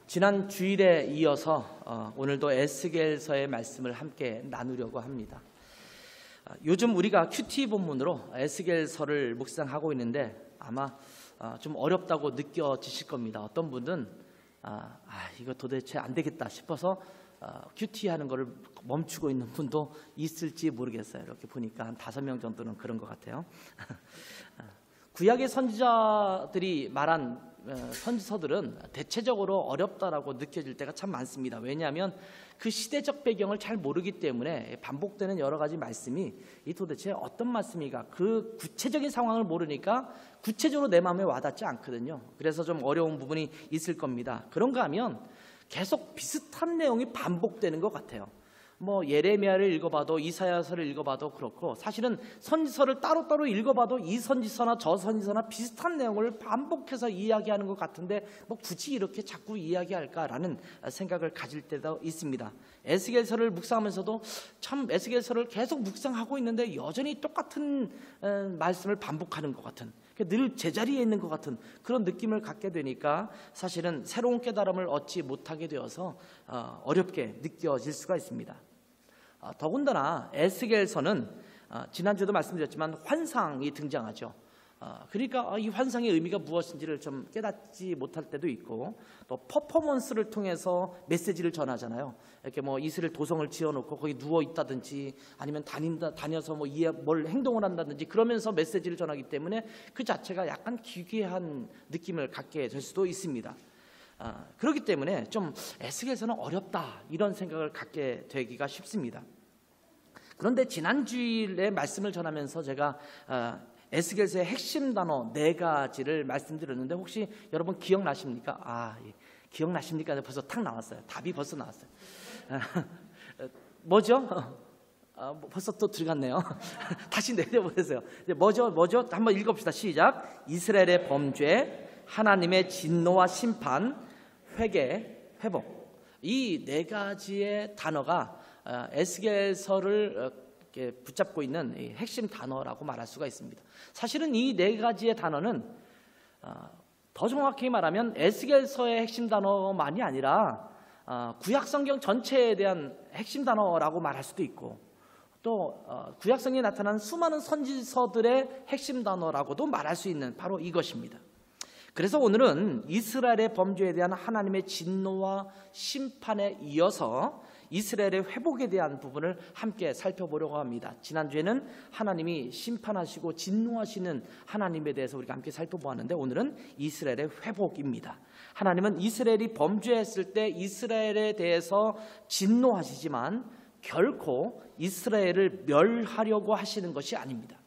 지난 주일에 이어서 오늘도 에스겔서의 말씀을 함께 나누려고 합니다. 요즘 우리가 큐티 본문으로 에스겔서를 묵상하고 있는데 아마 좀 어렵다고 느껴지실 겁니다. 어떤 분은 이거 도대체 안 되겠다 싶어서 큐티 하는 거를 멈추고 있는 분도 있을지 모르겠어요. 이렇게 보니까 한 5명 정도는 그런 것 같아요. 구약의 선지자들이 말한 선지서들은 대체적으로 어렵다라고 느껴질 때가 참 많습니다. 왜냐하면 그 시대적 배경을 잘 모르기 때문에 반복되는 여러 가지 말씀이 이 도대체 어떤 말씀인가, 그 구체적인 상황을 모르니까 구체적으로 내 마음에 와닿지 않거든요. 그래서 좀 어려운 부분이 있을 겁니다. 그런가 하면 계속 비슷한 내용이 반복되는 것 같아요. 예레미야를 읽어봐도 이사야서를 읽어봐도 그렇고, 사실은 선지서를 따로따로 읽어봐도 이 선지서나 저 선지서나 비슷한 내용을 반복해서 이야기하는 것 같은데 굳이 이렇게 자꾸 이야기할까라는 생각을 가질 때도 있습니다. 에스겔서를 묵상하면서도 참 에스겔서를 계속 묵상하고 있는데 여전히 똑같은 말씀을 반복하는 것 같은, 늘 제자리에 있는 것 같은 그런 느낌을 갖게 되니까 사실은 새로운 깨달음을 얻지 못하게 되어서 어렵게 느껴질 수가 있습니다. 더군다나 에스겔서는 지난주에도 말씀드렸지만 환상이 등장하죠. 그러니까 이 환상의 의미가 무엇인지를 좀 깨닫지 못할 때도 있고, 또 퍼포먼스를 통해서 메시지를 전하잖아요. 이렇게 이스라엘 도성을 지어놓고 거기 누워 있다든지 아니면 다녀서 뭘 행동을 한다든지 그러면서 메시지를 전하기 때문에 그 자체가 약간 기괴한 느낌을 갖게 될 수도 있습니다. 그렇기 때문에 좀 에스겔서는 어렵다 이런 생각을 갖게 되기가 쉽습니다. 그런데 지난주일에 말씀을 전하면서 제가 에스겔서의 핵심 단어 4가지를 말씀드렸는데 혹시 여러분 기억나십니까? 기억나십니까? 벌써 탁 나왔어요. 답이 벌써 나왔어요. 뭐죠? 벌써 또 들어갔네요. 다시 내려보세요. 뭐죠? 한번 읽어봅시다. 시작. 이스라엘의 범죄, 하나님의 진노와 심판, 회개, 회복. 이 4가지의 단어가 에스겔서를 붙잡고 있는 핵심 단어라고 말할 수가 있습니다. 사실은 이 4가지의 단어는 더 정확히 말하면 에스겔서의 핵심 단어만이 아니라 구약성경 전체에 대한 핵심 단어라고 말할 수도 있고, 또 구약성경에 나타난 수많은 선지서들의 핵심 단어라고도 말할 수 있는 바로 이것입니다. 그래서 오늘은 이스라엘의 범죄에 대한 하나님의 진노와 심판에 이어서 이스라엘의 회복에 대한 부분을 함께 살펴보려고 합니다. 지난주에는 하나님이 심판하시고 진노하시는 하나님에 대해서 우리가 함께 살펴보았는데, 오늘은 이스라엘의 회복입니다. 하나님은 이스라엘이 범죄했을 때 이스라엘에 대해서 진노하시지만 결코 이스라엘을 멸하려고 하시는 것이 아닙니다.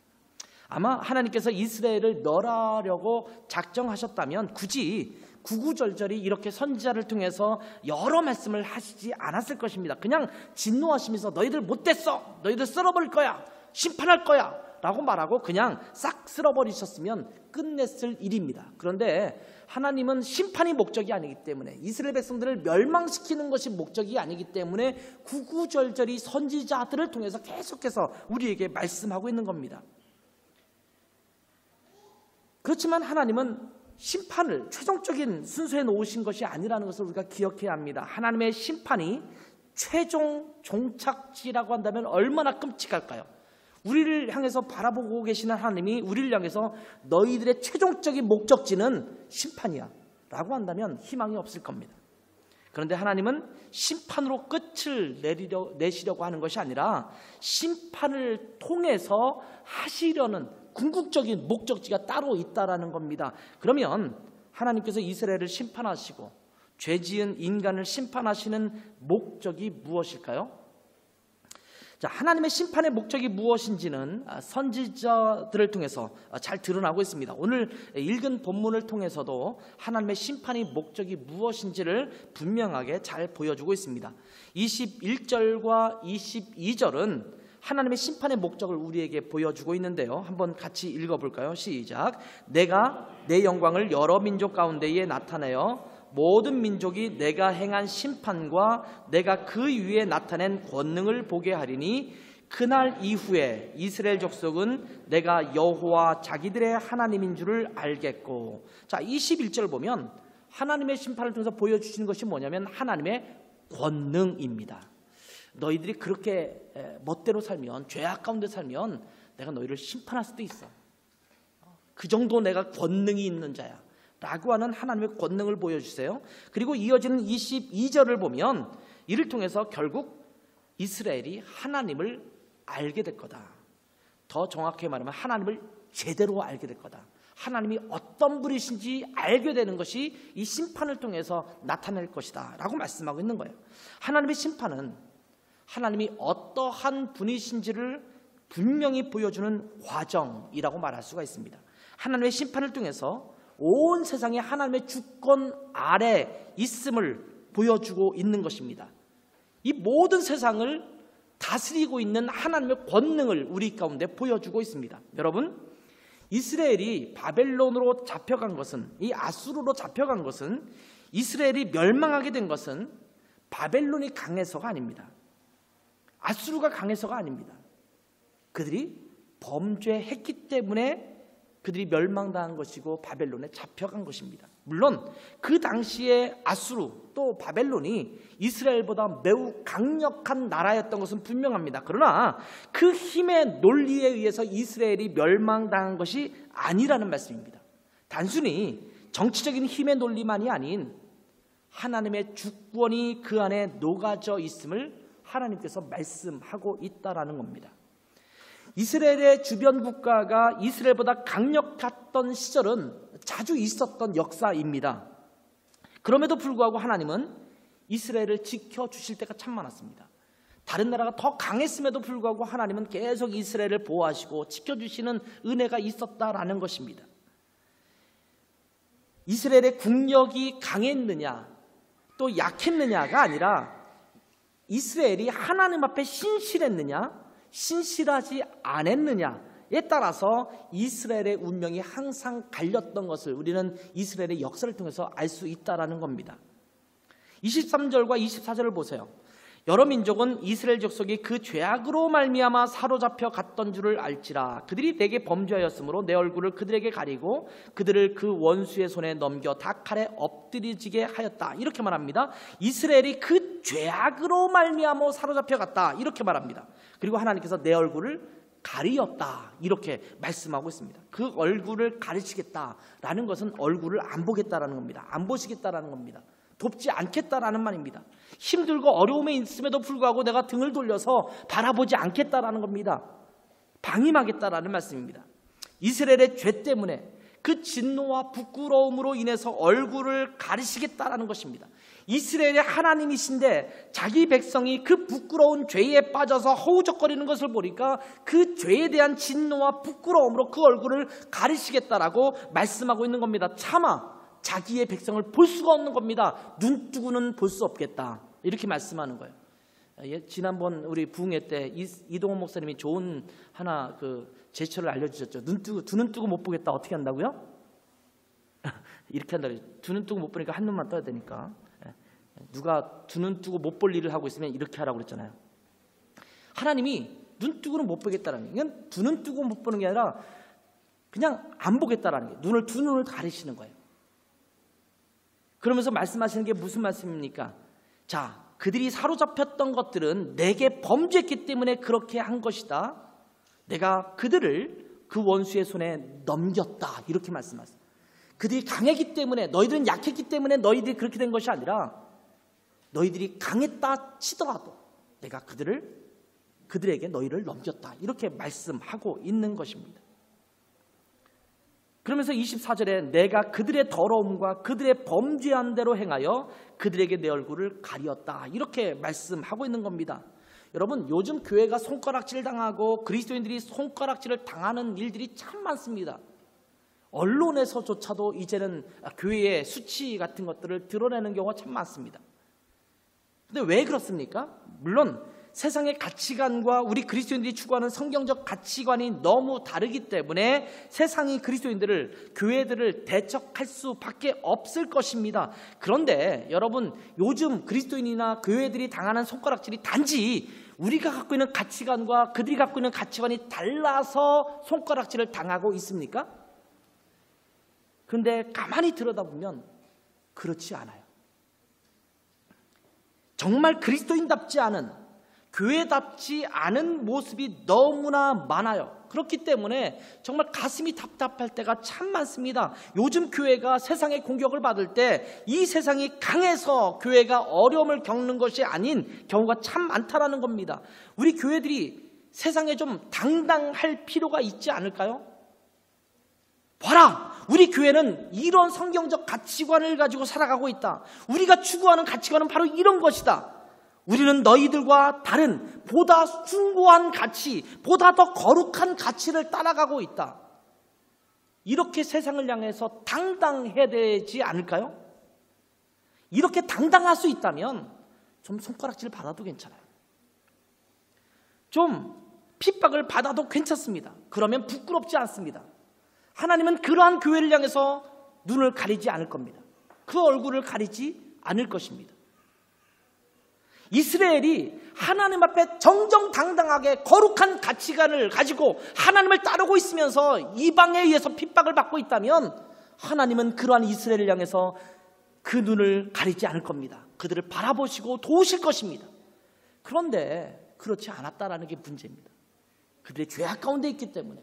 아마 하나님께서 이스라엘을 멸하려고 작정하셨다면 굳이 구구절절히 이렇게 선지자를 통해서 여러 말씀을 하시지 않았을 것입니다. 그냥 진노하시면서 너희들 못됐어, 너희들 쓸어버릴 거야, 심판할 거야 라고 말하고 그냥 싹 쓸어버리셨으면 끝냈을 일입니다. 그런데 하나님은 심판이 목적이 아니기 때문에, 이스라엘 백성들을 멸망시키는 것이 목적이 아니기 때문에 구구절절히 선지자들을 통해서 계속해서 우리에게 말씀하고 있는 겁니다. 그렇지만 하나님은 심판을 최종적인 순서에 놓으신 것이 아니라는 것을 우리가 기억해야 합니다. 하나님의 심판이 최종 종착지라고 한다면 얼마나 끔찍할까요? 우리를 향해서 바라보고 계시는 하나님이 우리를 향해서 너희들의 최종적인 목적지는 심판이야 라고 한다면 희망이 없을 겁니다. 그런데 하나님은 심판으로 끝을 내시려고 하는 것이 아니라 심판을 통해서 하시려는 궁극적인 목적지가 따로 있다라는 겁니다. 그러면 하나님께서 이스라엘을 심판하시고 죄지은 인간을 심판하시는 목적이 무엇일까요? 하나님의 심판의 목적이 무엇인지는 선지자들을 통해서 잘 드러나고 있습니다. 오늘 읽은 본문을 통해서도 하나님의 심판의 목적이 무엇인지를 분명하게 잘 보여주고 있습니다. 21절과 22절은 하나님의 심판의 목적을 우리에게 보여주고 있는데요. 한번 같이 읽어볼까요? 시작. 내가 내 영광을 여러 민족 가운데에 나타내어 모든 민족이 내가 행한 심판과 내가 그 위에 나타낸 권능을 보게 하리니 그날 이후에 이스라엘 족속은 내가 여호와 자기들의 하나님인 줄을 알겠고. 21절 보면 하나님의 심판을 통해서 보여주시는 것이 뭐냐면 하나님의 권능입니다. 너희들이 그렇게 멋대로 살면, 죄악 가운데 살면 내가 너희를 심판할 수도 있어. 그 정도 내가 권능이 있는 자야 라고 하는 하나님의 권능을 보여주세요. 그리고 이어지는 22절을 보면 이를 통해서 결국 이스라엘이 하나님을 알게 될 거다. 더 정확하게 말하면 하나님을 제대로 알게 될 거다. 하나님이 어떤 분이신지 알게 되는 것이 이 심판을 통해서 나타날 것이다 라고 말씀하고 있는 거예요. 하나님의 심판은 하나님이 어떠한 분이신지를 분명히 보여주는 과정이라고 말할 수가 있습니다. 하나님의 심판을 통해서 온 세상이 하나님의 주권 아래 있음을 보여주고 있는 것입니다. 이 모든 세상을 다스리고 있는 하나님의 권능을 우리 가운데 보여주고 있습니다. 여러분, 이스라엘이 바벨론으로 잡혀간 것은, 이 아수르로 잡혀간 것은, 이스라엘이 멸망하게 된 것은 바벨론이 강해서가 아닙니다. 아수르가 강해서가 아닙니다. 그들이 범죄했기 때문에 그들이 멸망당한 것이고 바벨론에 잡혀간 것입니다. 물론 그 당시에 아수르 또 바벨론이 이스라엘보다 매우 강력한 나라였던 것은 분명합니다. 그러나 그 힘의 논리에 의해서 이스라엘이 멸망당한 것이 아니라는 말씀입니다. 단순히 정치적인 힘의 논리만이 아닌 하나님의 주권이 그 안에 녹아져 있음을 하나님께서 말씀하고 있다라는 겁니다. 이스라엘의 주변 국가가 이스라엘보다 강력했던 시절은 자주 있었던 역사입니다. 그럼에도 불구하고 하나님은 이스라엘을 지켜주실 때가 참 많았습니다. 다른 나라가 더 강했음에도 불구하고 하나님은 계속 이스라엘을 보호하시고 지켜주시는 은혜가 있었다라는 것입니다. 이스라엘의 국력이 강했느냐 또 약했느냐가 아니라 이스라엘이 하나님 앞에 신실했느냐 신실하지 않았느냐에 따라서 이스라엘의 운명이 항상 갈렸던 것을 우리는 이스라엘의 역사를 통해서 알 수 있다는 겁니다. 23절과 24절을 보세요. 여러 민족은 이스라엘 족속이 그 죄악으로 말미암아 사로잡혀 갔던 줄을 알지라. 그들이 내게 범죄하였으므로 내 얼굴을 그들에게 가리고 그들을 그 원수의 손에 넘겨 닭칼에 엎드리지게 하였다. 이렇게 말합니다. 이스라엘이 그 죄악으로 말미암아 사로잡혀 갔다. 이렇게 말합니다. 그리고 하나님께서 내 얼굴을 가리었다. 이렇게 말씀하고 있습니다. 그 얼굴을 가리시겠다라는 것은 얼굴을 안 보겠다라는 겁니다. 안 보시겠다라는 겁니다. 돕지 않겠다라는 말입니다. 힘들고 어려움에 있음에도 불구하고 내가 등을 돌려서 바라보지 않겠다라는 겁니다. 방임하겠다라는 말씀입니다. 이스라엘의 죄 때문에 그 진노와 부끄러움으로 인해서 얼굴을 가리시겠다라는 것입니다. 이스라엘의 하나님이신데 자기 백성이 그 부끄러운 죄에 빠져서 허우적거리는 것을 보니까 그 죄에 대한 진노와 부끄러움으로 그 얼굴을 가리시겠다라고 말씀하고 있는 겁니다. 차마 자기의 백성을 볼 수가 없는 겁니다. 눈 뜨고는 볼 수 없겠다. 이렇게 말씀하는 거예요. 지난번 우리 부흥회 때 이동원 목사님이 좋은 하나 그 제스처를 알려주셨죠. 두 눈 뜨고 못 보겠다. 어떻게 한다고요? 이렇게 한다고요. 두 눈 뜨고 못 보니까 한 눈만 떠야 되니까. 누가 두 눈 뜨고 못 볼 일을 하고 있으면 이렇게 하라고 그랬잖아요. 하나님이 눈 뜨고는 못 보겠다라는 게, 이건 두 눈 뜨고 못 보는 게 아니라 그냥 안 보겠다라는 게, 두 눈을 가리시는 거예요. 그러면서 말씀하시는 게 무슨 말씀입니까? 자, 그들이 사로잡혔던 것들은 내게 범죄했기 때문에 그렇게 한 것이다. 내가 그들을 그 원수의 손에 넘겼다. 이렇게 말씀하세요. 그들이 강했기 때문에, 너희들은 약했기 때문에 너희들이 그렇게 된 것이 아니라 너희들이 강했다 치더라도 내가 그들에게 너희를 넘겼다. 이렇게 말씀하고 있는 것입니다. 그러면서 24절에 내가 그들의 더러움과 그들의 범죄한 대로 행하여 그들에게 내 얼굴을 가리었다. 이렇게 말씀하고 있는 겁니다. 여러분, 요즘 교회가 손가락질 당하고 그리스도인들이 손가락질을 당하는 일들이 참 많습니다. 언론에서조차도 이제는 교회의 수치 같은 것들을 드러내는 경우가 참 많습니다. 근데 왜 그렇습니까? 물론 세상의 가치관과 우리 그리스도인들이 추구하는 성경적 가치관이 너무 다르기 때문에 세상이 그리스도인들을, 교회들을 대적할 수밖에 없을 것입니다. 그런데 여러분, 요즘 그리스도인이나 교회들이 당하는 손가락질이 단지 우리가 갖고 있는 가치관과 그들이 갖고 있는 가치관이 달라서 손가락질을 당하고 있습니까? 그런데 가만히 들여다보면 그렇지 않아요. 정말 그리스도인답지 않은, 교회답지 않은 모습이 너무나 많아요. 그렇기 때문에 정말 가슴이 답답할 때가 참 많습니다. 요즘 교회가 세상의 공격을 받을 때 이 세상이 강해서 교회가 어려움을 겪는 것이 아닌 경우가 참 많다라는 겁니다. 우리 교회들이 세상에 좀 당당할 필요가 있지 않을까요? 봐라! 우리 교회는 이런 성경적 가치관을 가지고 살아가고 있다. 우리가 추구하는 가치관은 바로 이런 것이다. 우리는 너희들과 다른 보다 숭고한 가치, 보다 더 거룩한 가치를 따라가고 있다. 이렇게 세상을 향해서 당당해야 되지 않을까요? 이렇게 당당할 수 있다면 좀 손가락질 받아도 괜찮아요. 좀 핍박을 받아도 괜찮습니다. 그러면 부끄럽지 않습니다. 하나님은 그러한 교회를 향해서 눈을 가리지 않을 겁니다. 그 얼굴을 가리지 않을 것입니다. 이스라엘이 하나님 앞에 정정당당하게 거룩한 가치관을 가지고 하나님을 따르고 있으면서 이방에 의해서 핍박을 받고 있다면 하나님은 그러한 이스라엘을 향해서 그 눈을 가리지 않을 겁니다. 그들을 바라보시고 도우실 것입니다. 그런데 그렇지 않았다라는 게 문제입니다. 그들의 죄악 가운데 있기 때문에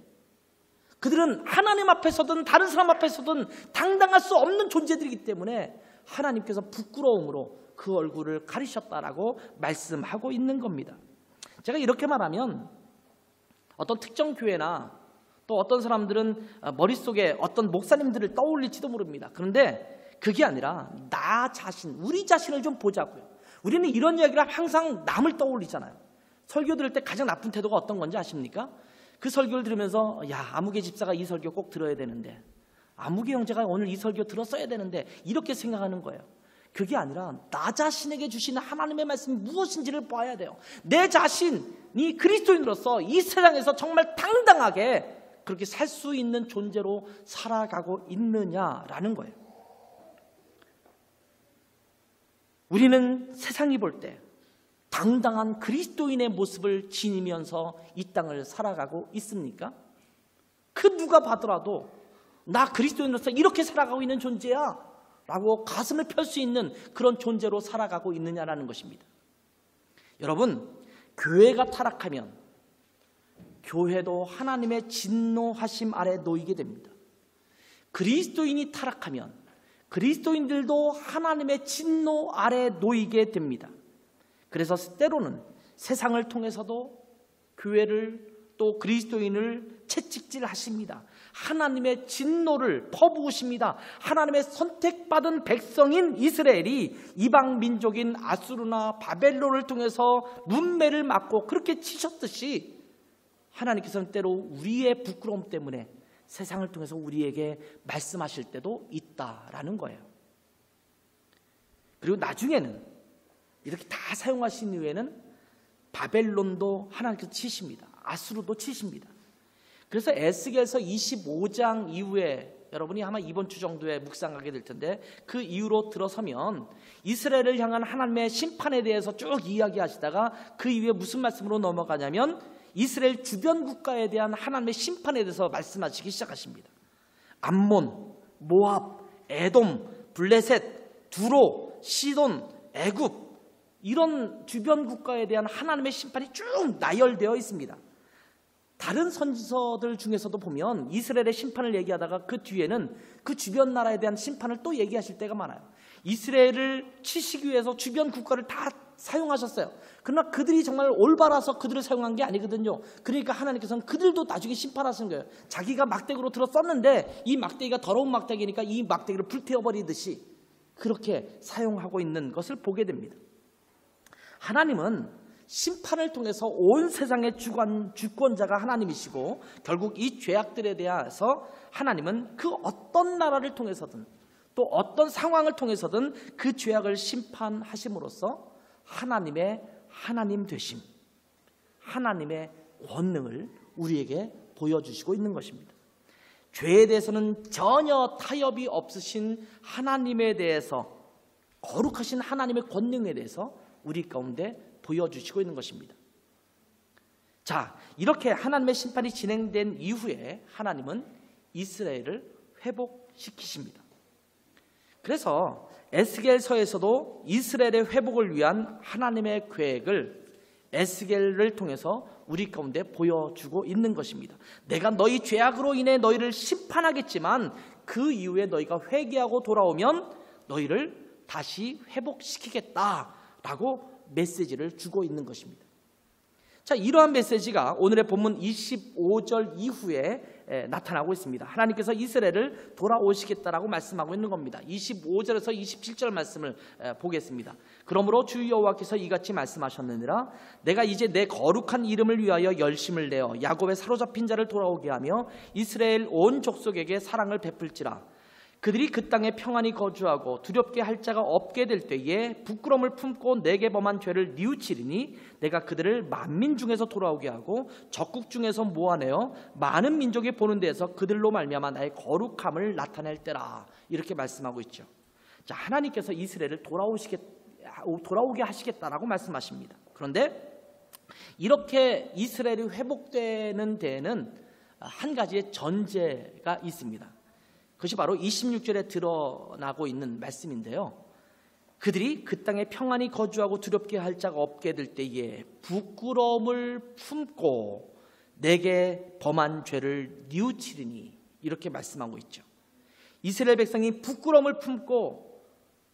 그들은 하나님 앞에서든 다른 사람 앞에서든 당당할 수 없는 존재들이기 때문에 하나님께서 부끄러움으로 그 얼굴을 가리셨다라고 말씀하고 있는 겁니다. 제가 이렇게 말하면 어떤 특정 교회나 또 어떤 사람들은 머릿속에 어떤 목사님들을 떠올릴지도 모릅니다. 그런데 그게 아니라 나 자신, 우리 자신을 좀 보자고요. 우리는 이런 이야기를 항상 남을 떠올리잖아요. 설교 들을 때 가장 나쁜 태도가 어떤 건지 아십니까? 그 설교를 들으면서 야, 아무개 집사가 이 설교 꼭 들어야 되는데, 아무개 형제가 오늘 이 설교 들었어야 되는데, 이렇게 생각하는 거예요. 그게 아니라 나 자신에게 주시는 하나님의 말씀이 무엇인지를 봐야 돼요. 내 자신이 그리스도인으로서 이 세상에서 정말 당당하게 그렇게 살 수 있는 존재로 살아가고 있느냐라는 거예요. 우리는 세상이 볼 때 당당한 그리스도인의 모습을 지니면서 이 땅을 살아가고 있습니까? 그 누가 봐더라도 나 그리스도인으로서 이렇게 살아가고 있는 존재야 라고 가슴을 펼 수 있는 그런 존재로 살아가고 있느냐라는 것입니다. 여러분, 교회가 타락하면 교회도 하나님의 진노하심 아래 놓이게 됩니다. 그리스도인이 타락하면 그리스도인들도 하나님의 진노 아래 놓이게 됩니다. 그래서 때로는 세상을 통해서도 교회를 또 그리스도인을 채찍질하십니다. 하나님의 진노를 퍼부으십니다. 하나님의 선택받은 백성인 이스라엘이 이방 민족인 아수르나 바벨론을 통해서 문매를 맞고 그렇게 치셨듯이 하나님께서는 때로 우리의 부끄러움 때문에 세상을 통해서 우리에게 말씀하실 때도 있다라는 거예요. 그리고 나중에는 이렇게 다 사용하신 이후에는 바벨론도 하나님께서 치십니다. 아수르도 치십니다. 그래서 에스겔서 25장 이후에 여러분이 아마 이번 주 정도에 묵상하게 될 텐데 그 이후로 들어서면 이스라엘을 향한 하나님의 심판에 대해서 쭉 이야기하시다가 그 이후에 무슨 말씀으로 넘어가냐면 이스라엘 주변 국가에 대한 하나님의 심판에 대해서 말씀하시기 시작하십니다. 암몬, 모압, 에돔, 블레셋, 두로, 시돈, 애굽 이런 주변 국가에 대한 하나님의 심판이 쭉 나열되어 있습니다. 다른 선지서들 중에서도 보면 이스라엘의 심판을 얘기하다가 그 뒤에는 그 주변 나라에 대한 심판을 또 얘기하실 때가 많아요. 이스라엘을 치시기 위해서 주변 국가를 다 사용하셨어요. 그러나 그들이 정말 올바라서 그들을 사용한 게 아니거든요. 그러니까 하나님께서는 그들도 나중에 심판하시는 거예요. 자기가 막대기로 들어 썼는데 이 막대기가 더러운 막대기니까 이 막대기를 불태워버리듯이 그렇게 사용하고 있는 것을 보게 됩니다. 하나님은 심판을 통해서 온 세상의 주권자가 하나님이시고 결국 이 죄악들에 대해서 하나님은 그 어떤 나라를 통해서든 또 어떤 상황을 통해서든 그 죄악을 심판하심으로써 하나님의 하나님 되심, 하나님의 권능을 우리에게 보여주시고 있는 것입니다. 죄에 대해서는 전혀 타협이 없으신 하나님에 대해서, 거룩하신 하나님의 권능에 대해서 우리 가운데 보여주시고 있는 것입니다. 자, 이렇게 하나님의 심판이 진행된 이후에 하나님은 이스라엘을 회복시키십니다. 그래서 에스겔서에서도 이스라엘의 회복을 위한 하나님의 계획을 에스겔을 통해서 우리 가운데 보여주고 있는 것입니다. 내가 너희 죄악으로 인해 너희를 심판하겠지만 그 이후에 너희가 회개하고 돌아오면 너희를 다시 회복시키겠다라고 메시지를 주고 있는 것입니다. 자, 이러한 메시지가 오늘의 본문 25절 이후에 나타나고 있습니다. 하나님께서 이스라엘을 돌아오시겠다라고 말씀하고 있는 겁니다. 25절에서 27절 말씀을 보겠습니다. 그러므로 주 여호와께서 이같이 말씀하셨느니라. 내가 이제 내 거룩한 이름을 위하여 열심을 내어 야곱의 사로잡힌 자를 돌아오게 하며 이스라엘 온 족속에게 사랑을 베풀지라. 그들이 그 땅에 평안히 거주하고 두렵게 할 자가 없게 될 때에 부끄러움을 품고 내게 범한 죄를 뉘우치리니 내가 그들을 만민 중에서 돌아오게 하고 적국 중에서 모아내어 많은 민족이 보는 데에서 그들로 말미암아 나의 거룩함을 나타낼 때라. 이렇게 말씀하고 있죠. 자, 하나님께서 이스라엘을 돌아오게 하시겠다라고 말씀하십니다. 그런데 이렇게 이스라엘이 회복되는 데에는 한 가지의 전제가 있습니다. 그것이 바로 26절에 드러나고 있는 말씀인데요. 그들이 그 땅에 평안히 거주하고 두렵게 할 자가 없게 될 때에 부끄러움을 품고 내게 범한 죄를 뉘우치리니 이렇게 말씀하고 있죠. 이스라엘 백성이 부끄러움을 품고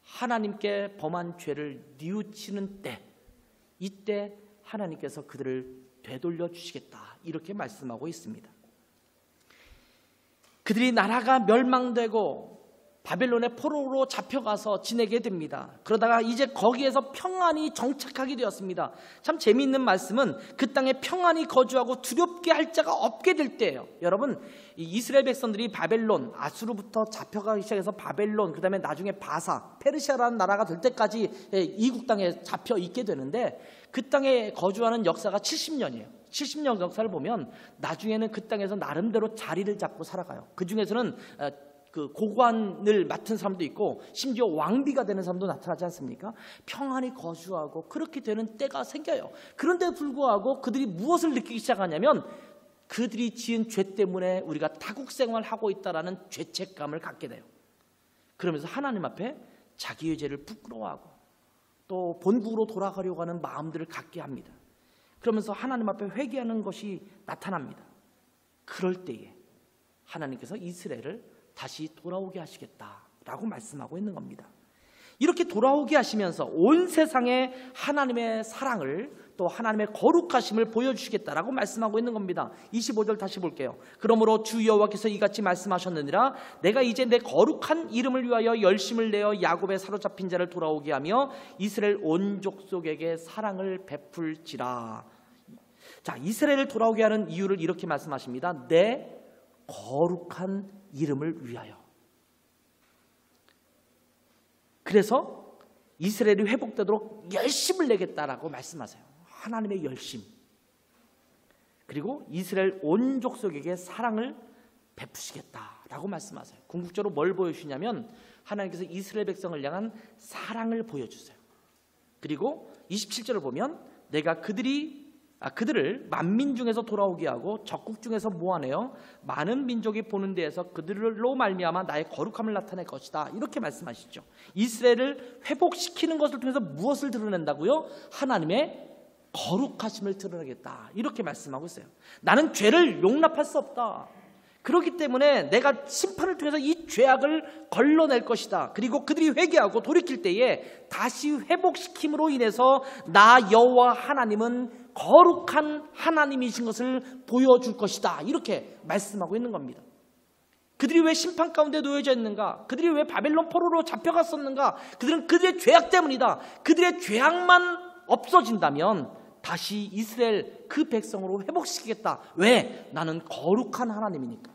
하나님께 범한 죄를 뉘우치는 때, 이때 하나님께서 그들을 되돌려 주시겠다 이렇게 말씀하고 있습니다. 그들이 나라가 멸망되고 바벨론의 포로로 잡혀가서 지내게 됩니다. 그러다가 이제 거기에서 평안히 정착하게 되었습니다. 참 재미있는 말씀은 그 땅에 평안히 거주하고 두렵게 할 자가 없게 될 때예요. 여러분, 이 이스라엘 백성들이 바벨론, 아수르부터 잡혀가기 시작해서 바벨론, 그 다음에 나중에 바사, 페르시아라는 나라가 될 때까지 이국 땅에 잡혀 있게 되는데 그 땅에 거주하는 역사가 70년이에요. 70년 역사를 보면 나중에는 그 땅에서 나름대로 자리를 잡고 살아가요. 그 중에서는 그 고관을 맡은 사람도 있고 심지어 왕비가 되는 사람도 나타나지 않습니까? 평안히 거주하고 그렇게 되는 때가 생겨요. 그런데 불구하고 그들이 무엇을 느끼기 시작하냐면 그들이 지은 죄 때문에 우리가 타국생활을 하고 있다는 죄책감을 갖게 돼요. 그러면서 하나님 앞에 자기의 죄를 부끄러워하고 또 본국으로 돌아가려고 하는 마음들을 갖게 합니다. 그러면서 하나님 앞에 회개하는 것이 나타납니다. 그럴 때에 하나님께서 이스라엘을 다시 돌아오게 하시겠다라고 말씀하고 있는 겁니다. 이렇게 돌아오게 하시면서 온 세상에 하나님의 사랑을 또 하나님의 거룩하심을 보여주시겠다라고 말씀하고 있는 겁니다. 25절 다시 볼게요. 그러므로 주 여호와께서 이같이 말씀하셨느니라. 내가 이제 내 거룩한 이름을 위하여 열심을 내어 야곱의 사로잡힌 자를 돌아오게 하며 이스라엘 온 족속에게 사랑을 베풀지라. 자, 이스라엘을 돌아오게 하는 이유를 이렇게 말씀하십니다. 내 거룩한 이름을 위하여. 그래서 이스라엘이 회복되도록 열심을 내겠다라고 말씀하세요. 하나님의 열심. 그리고 이스라엘 온 족속에게 사랑을 베푸시겠다라고 말씀하세요. 궁극적으로 뭘 보여주시냐면 하나님께서 이스라엘 백성을 향한 사랑을 보여주세요. 그리고 27절을 보면 내가 그들을 만민 중에서 돌아오게 하고 적국 중에서 모아내어 많은 민족이 보는 데에서 그들로 말미암아 나의 거룩함을 나타낼 것이다. 이렇게 말씀하시죠. 이스라엘을 회복시키는 것을 통해서 무엇을 드러낸다고요? 하나님의 거룩하심을 드러내겠다. 이렇게 말씀하고 있어요. 나는 죄를 용납할 수 없다. 그렇기 때문에 내가 심판을 통해서 이 죄악을 걸러낼 것이다. 그리고 그들이 회개하고 돌이킬 때에 다시 회복시킴으로 인해서 나 여호와 하나님은 거룩한 하나님이신 것을 보여줄 것이다. 이렇게 말씀하고 있는 겁니다. 그들이 왜 심판 가운데 놓여져 있는가? 그들이 왜 바벨론 포로로 잡혀갔었는가? 그들은 그들의 죄악 때문이다. 그들의 죄악만 없어진다면 다시 이스라엘 그 백성으로 회복시키겠다. 왜? 나는 거룩한 하나님이니까.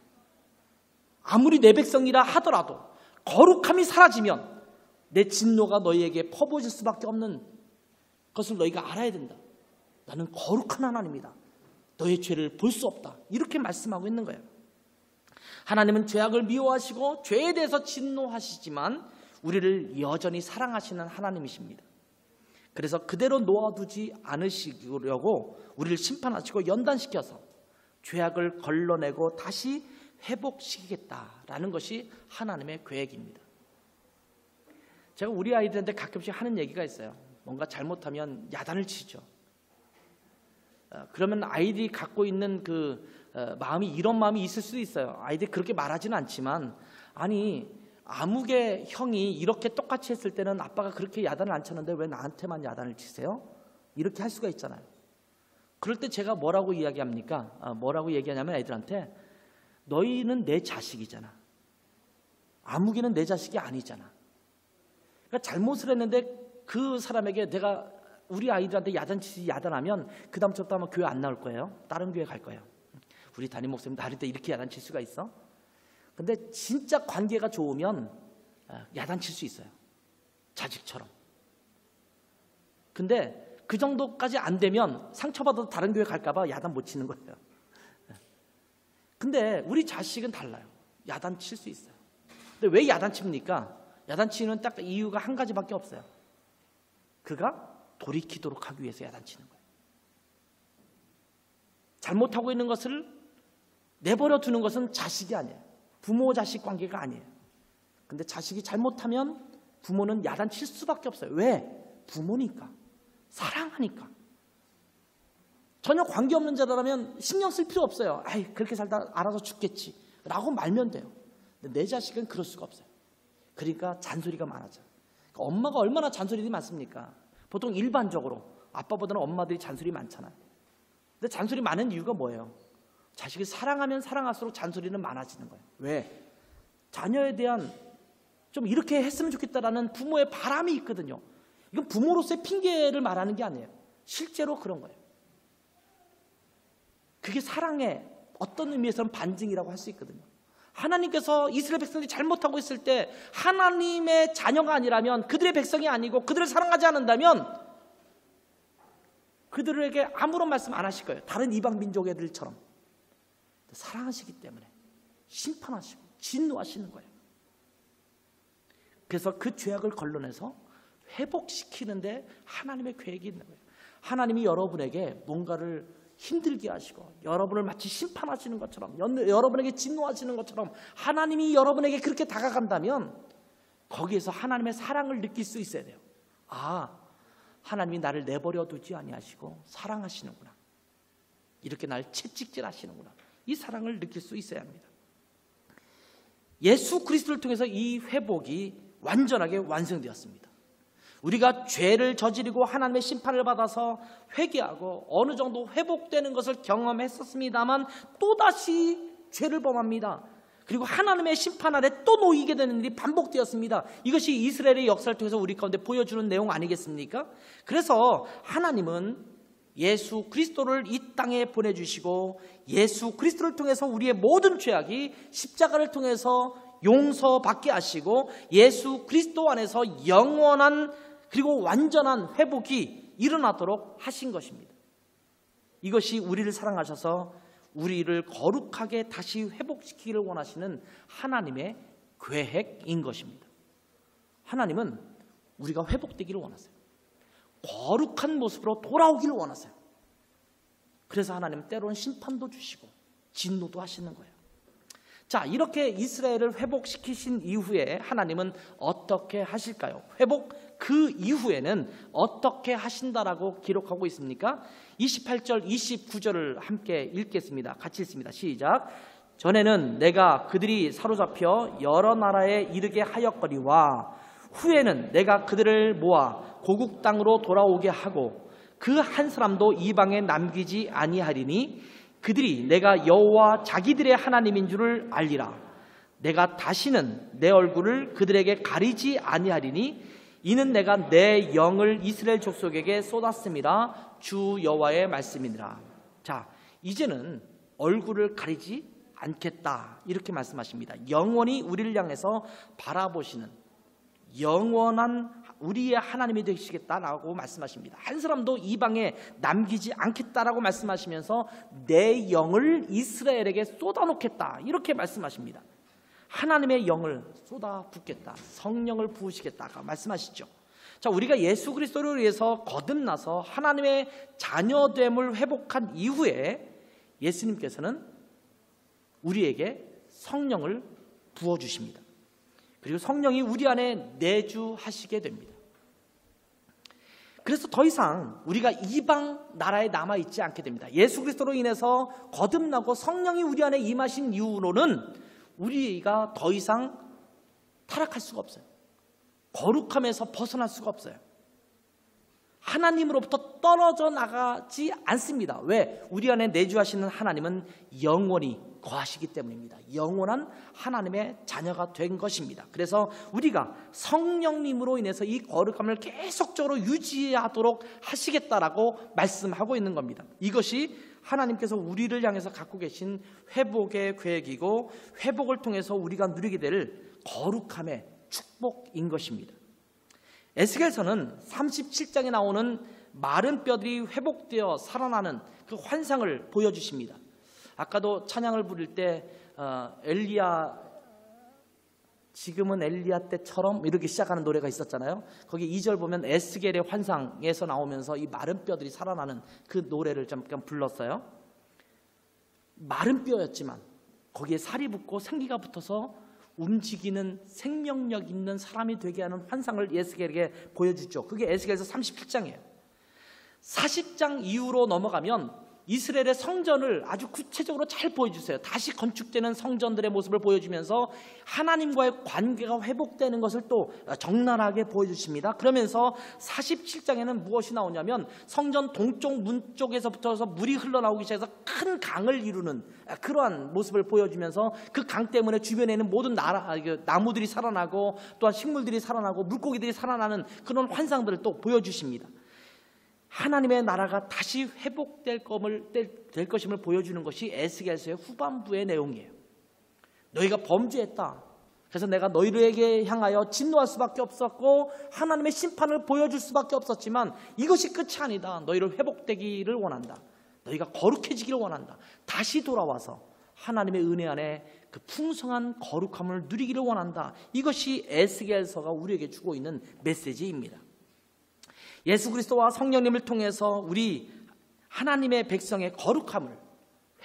아무리 내 백성이라 하더라도 거룩함이 사라지면 내 진노가 너희에게 퍼부어질 수밖에 없는 것을 너희가 알아야 된다. 나는 거룩한 하나님이다. 너의 죄를 볼 수 없다. 이렇게 말씀하고 있는 거예요. 하나님은 죄악을 미워하시고 죄에 대해서 진노하시지만 우리를 여전히 사랑하시는 하나님이십니다. 그래서 그대로 놓아두지 않으시려고 우리를 심판하시고 연단시켜서 죄악을 걸러내고 다시 회복시키겠다라는 것이 하나님의 계획입니다. 제가 우리 아이들한테 가끔씩 하는 얘기가 있어요. 뭔가 잘못하면 야단을 치죠. 그러면 아이들이 갖고 있는 그 마음이 이런 마음이 있을 수도 있어요. 아이들이 그렇게 말하지는 않지만, 아니 아무개 형이 이렇게 똑같이 했을 때는 아빠가 그렇게 야단을 안 쳤는데 왜 나한테만 야단을 치세요? 이렇게 할 수가 있잖아요. 그럴 때 제가 뭐라고 이야기합니까? 뭐라고 얘기하냐면 애들한테, 너희는 내 자식이잖아. 아무개는 내 자식이 아니잖아. 그러니까 잘못을 했는데 그 사람에게 내가 우리 아이들한테 야단하면 그 다음부터 아마 교회 안 나올 거예요. 다른 교회 갈 거예요. 우리 담임 목사님 나한테 이렇게 야단칠 수가 있어? 근데 진짜 관계가 좋으면 야단칠 수 있어요. 자식처럼. 근데 그 정도까지 안 되면 상처받아도 다른 교회 갈까 봐 야단 못 치는 거예요. 근데 우리 자식은 달라요. 야단 칠 수 있어요. 근데 왜 야단 칩니까? 야단 치는 딱 이유가 한 가지밖에 없어요. 그가 돌이키도록 하기 위해서 야단 치는 거예요. 잘못하고 있는 것을 내버려 두는 것은 자식이 아니에요. 부모 자식 관계가 아니에요. 근데 자식이 잘못하면 부모는 야단 칠 수밖에 없어요. 왜? 부모니까. 사랑하니까. 전혀 관계없는 자라면 신경 쓸 필요 없어요. 아이, 그렇게 살다 알아서 죽겠지 라고 말면 돼요. 근데 내 자식은 그럴 수가 없어요. 그러니까 잔소리가 많아져요. 그러니까 엄마가 얼마나 잔소리들이 많습니까? 보통 일반적으로 아빠보다는 엄마들이 잔소리 많잖아요. 근데 잔소리 많은 이유가 뭐예요? 자식을 사랑하면 사랑할수록 잔소리는 많아지는 거예요. 왜? 자녀에 대한 좀 이렇게 했으면 좋겠다라는 부모의 바람이 있거든요. 이건 부모로서의 핑계를 말하는 게 아니에요. 실제로 그런 거예요. 그게 사랑의 어떤 의미에서는 반증이라고 할 수 있거든요. 하나님께서 이스라엘 백성들이 잘못하고 있을 때 하나님의 자녀가 아니라면, 그들의 백성이 아니고 그들을 사랑하지 않는다면 그들에게 아무런 말씀 안 하실 거예요. 다른 이방 민족 애들처럼. 사랑하시기 때문에 심판하시고 진노하시는 거예요. 그래서 그 죄악을 걸러내서 회복시키는데 하나님의 계획이 있는 거예요. 하나님이 여러분에게 뭔가를 힘들게 하시고 여러분을 마치 심판하시는 것처럼, 여러분에게 진노하시는 것처럼 하나님이 여러분에게 그렇게 다가간다면 거기에서 하나님의 사랑을 느낄 수 있어야 돼요. 아, 하나님이 나를 내버려 두지 아니하시고 사랑하시는구나. 이렇게 날 채찍질하시는구나. 이 사랑을 느낄 수 있어야 합니다. 예수 그리스도를 통해서 이 회복이 완전하게 완성되었습니다. 우리가 죄를 저지르고 하나님의 심판을 받아서 회개하고 어느 정도 회복되는 것을 경험했었습니다만 또다시 죄를 범합니다. 그리고 하나님의 심판 아래 또 놓이게 되는 일이 반복되었습니다. 이것이 이스라엘의 역사를 통해서 우리 가운데 보여주는 내용 아니겠습니까? 그래서 하나님은 예수 그리스도를 이 땅에 보내주시고 예수 그리스도를 통해서 우리의 모든 죄악이 십자가를 통해서 용서받게 하시고 예수 그리스도 안에서 영원한 그리고 완전한 회복이 일어나도록 하신 것입니다. 이것이 우리를 사랑하셔서 우리를 거룩하게 다시 회복시키기를 원하시는 하나님의 계획인 것입니다. 하나님은 우리가 회복되기를 원하세요. 거룩한 모습으로 돌아오기를 원하세요. 그래서 하나님은 때로는 심판도 주시고 진노도 하시는 거예요. 자, 이렇게 이스라엘을 회복시키신 이후에 하나님은 어떻게 하실까요? 회복 그 이후에는 어떻게 하신다라고 기록하고 있습니까? 28절 29절을 함께 읽겠습니다. 같이 읽습니다. 시작. 전에는 내가 그들이 사로잡혀 여러 나라에 이르게 하였거니와 후에는 내가 그들을 모아 고국 땅으로 돌아오게 하고 그 한 사람도 이방에 남기지 아니하리니 그들이 내가 여호와 자기들의 하나님인 줄을 알리라. 내가 다시는 내 얼굴을 그들에게 가리지 아니하리니 이는 내가 내 영을 이스라엘 족속에게 쏟았음이라. 주 여호와의 말씀이니라. 자, 이제는 얼굴을 가리지 않겠다 이렇게 말씀하십니다. 영원히 우리를 향해서 바라보시는 영원한 우리의 하나님이 되시겠다라고 말씀하십니다. 한 사람도 이방에 남기지 않겠다라고 말씀하시면서 내 영을 이스라엘에게 쏟아놓겠다 이렇게 말씀하십니다. 하나님의 영을 쏟아붓겠다, 성령을 부으시겠다가 말씀하시죠. 자, 우리가 예수 그리스도를 위해서 거듭나서 하나님의 자녀됨을 회복한 이후에 예수님께서는 우리에게 성령을 부어주십니다. 그리고 성령이 우리 안에 내주하시게 됩니다. 그래서 더 이상 우리가 이방 나라에 남아있지 않게 됩니다. 예수 그리스도로 인해서 거듭나고 성령이 우리 안에 임하신 이후로는 우리가 더 이상 타락할 수가 없어요. 거룩함에서 벗어날 수가 없어요. 하나님으로부터 떨어져 나가지 않습니다. 왜? 우리 안에 내주하시는 하나님은 영원히 거하시기 때문입니다. 영원한 하나님의 자녀가 된 것입니다. 그래서 우리가 성령님으로 인해서 이 거룩함을 계속적으로 유지하도록 하시겠다라고 말씀하고 있는 겁니다. 이것이 하나님께서 우리를 향해서 갖고 계신 회복의 계획이고 회복을 통해서 우리가 누리게 될 거룩함의 축복인 것입니다. 에스겔서는 37장에 나오는 마른 뼈들이 회복되어 살아나는 그 환상을 보여주십니다. 아까도 찬양을 부를 때 엘리야, 지금은 엘리야 때처럼 이렇게 시작하는 노래가 있었잖아요. 거기 2절 보면 에스겔의 환상에서 나오면서 이 마른 뼈들이 살아나는 그 노래를 잠깐 불렀어요. 마른 뼈였지만 거기에 살이 붙고 생기가 붙어서 움직이는 생명력 있는 사람이 되게 하는 환상을 에스겔에게 보여주죠. 그게 에스겔서 37장이에요. 40장 이후로 넘어가면 이스라엘의 성전을 아주 구체적으로 잘 보여주세요. 다시 건축되는 성전들의 모습을 보여주면서 하나님과의 관계가 회복되는 것을 또 적나라하게 보여주십니다. 그러면서 47장에는 무엇이 나오냐면 성전 동쪽 문 쪽에서부터 물이 흘러나오기 시작해서 큰 강을 이루는 그러한 모습을 보여주면서 그 강 때문에 주변에 있는 모든 나무들이 살아나고 또한 식물들이 살아나고 물고기들이 살아나는 그런 환상들을 또 보여주십니다. 하나님의 나라가 다시 회복될 것임을 보여주는 것이 에스겔서의 후반부의 내용이에요. 너희가 범죄했다. 그래서 내가 너희에게 향하여 진노할 수밖에 없었고 하나님의 심판을 보여줄 수밖에 없었지만 이것이 끝이 아니다. 너희를 회복되기를 원한다. 너희가 거룩해지기를 원한다. 다시 돌아와서 하나님의 은혜 안에 그 풍성한 거룩함을 누리기를 원한다. 이것이 에스겔서가 우리에게 주고 있는 메시지입니다. 예수 그리스도와 성령님을 통해서 우리 하나님의 백성의 거룩함을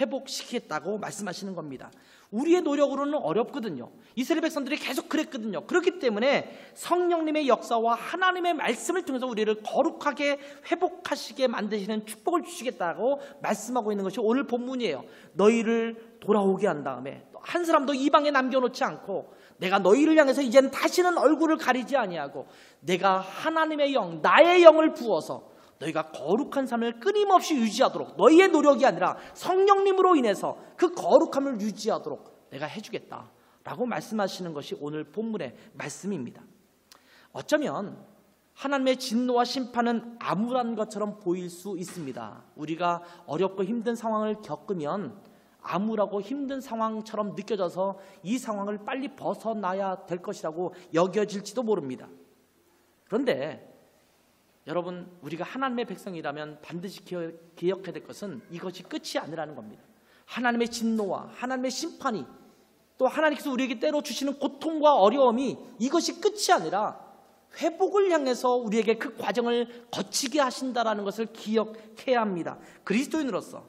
회복시키겠다고 말씀하시는 겁니다. 우리의 노력으로는 어렵거든요. 이스라엘 백성들이 계속 그랬거든요. 그렇기 때문에 성령님의 역사와 하나님의 말씀을 통해서 우리를 거룩하게 회복하시게 만드시는 축복을 주시겠다고 말씀하고 있는 것이 오늘 본문이에요. 너희를 돌아오게 한 다음에 한 사람도 이방에 남겨놓지 않고 내가 너희를 향해서 이제는 다시는 얼굴을 가리지 아니하고 내가 하나님의 영, 나의 영을 부어서 너희가 거룩한 삶을 끊임없이 유지하도록 너희의 노력이 아니라 성령님으로 인해서 그 거룩함을 유지하도록 내가 해주겠다라고 말씀하시는 것이 오늘 본문의 말씀입니다. 어쩌면 하나님의 진노와 심판은 암울한 것처럼 보일 수 있습니다. 우리가 어렵고 힘든 상황을 겪으면 암울하고 힘든 상황처럼 느껴져서 이 상황을 빨리 벗어나야 될 것이라고 여겨질지도 모릅니다. 그런데 여러분, 우리가 하나님의 백성이라면 반드시 기억해야 될 것은 이것이 끝이 아니라는 겁니다. 하나님의 진노와 하나님의 심판이 또 하나님께서 우리에게 때로 주시는 고통과 어려움이 이것이 끝이 아니라 회복을 향해서 우리에게 그 과정을 거치게 하신다라는 것을 기억해야 합니다. 그리스도인으로서,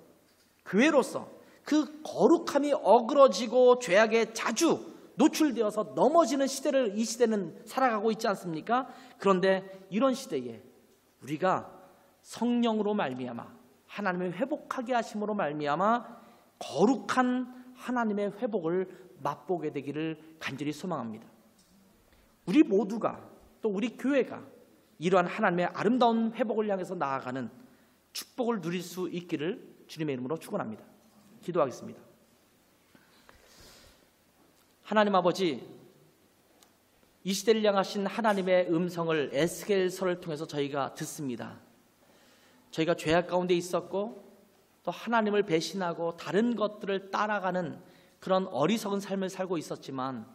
교회로서 그 거룩함이 어그러지고 죄악에 자주 노출되어서 넘어지는 시대를 이 시대는 살아가고 있지 않습니까? 그런데 이런 시대에 우리가 성령으로 말미암아 하나님의 회복하게 하심으로 말미암아 거룩한 하나님의 회복을 맛보게 되기를 간절히 소망합니다. 우리 모두가 또 우리 교회가 이러한 하나님의 아름다운 회복을 향해서 나아가는 축복을 누릴 수 있기를 주님의 이름으로 축원합니다. 기도하겠습니다. 하나님 아버지, 이 시대를 향하신 하나님의 음성을 에스겔서를 통해서 저희가 듣습니다. 저희가 죄악 가운데 있었고 또 하나님을 배신하고 다른 것들을 따라가는 그런 어리석은 삶을 살고 있었지만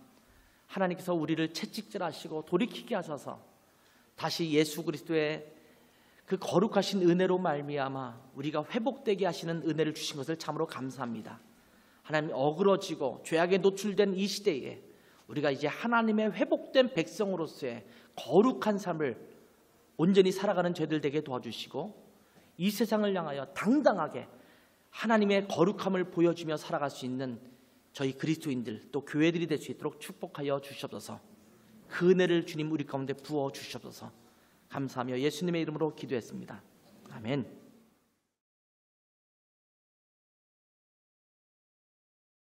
하나님께서 우리를 채찍질하시고 돌이키게 하셔서 다시 예수 그리스도의 그 거룩하신 은혜로 말미암아 우리가 회복되게 하시는 은혜를 주신 것을 참으로 감사합니다. 하나님, 어그러지고 죄악에 노출된 이 시대에 우리가 이제 하나님의 회복된 백성으로서의 거룩한 삶을 온전히 살아가는 저희들 되게 도와주시고 이 세상을 향하여 당당하게 하나님의 거룩함을 보여주며 살아갈 수 있는 저희 그리스도인들 또 교회들이 될 수 있도록 축복하여 주시옵소서. 그 은혜를 주님 우리 가운데 부어 주시옵소서. 감사하며 예수님의 이름으로 기도했습니다. 아멘.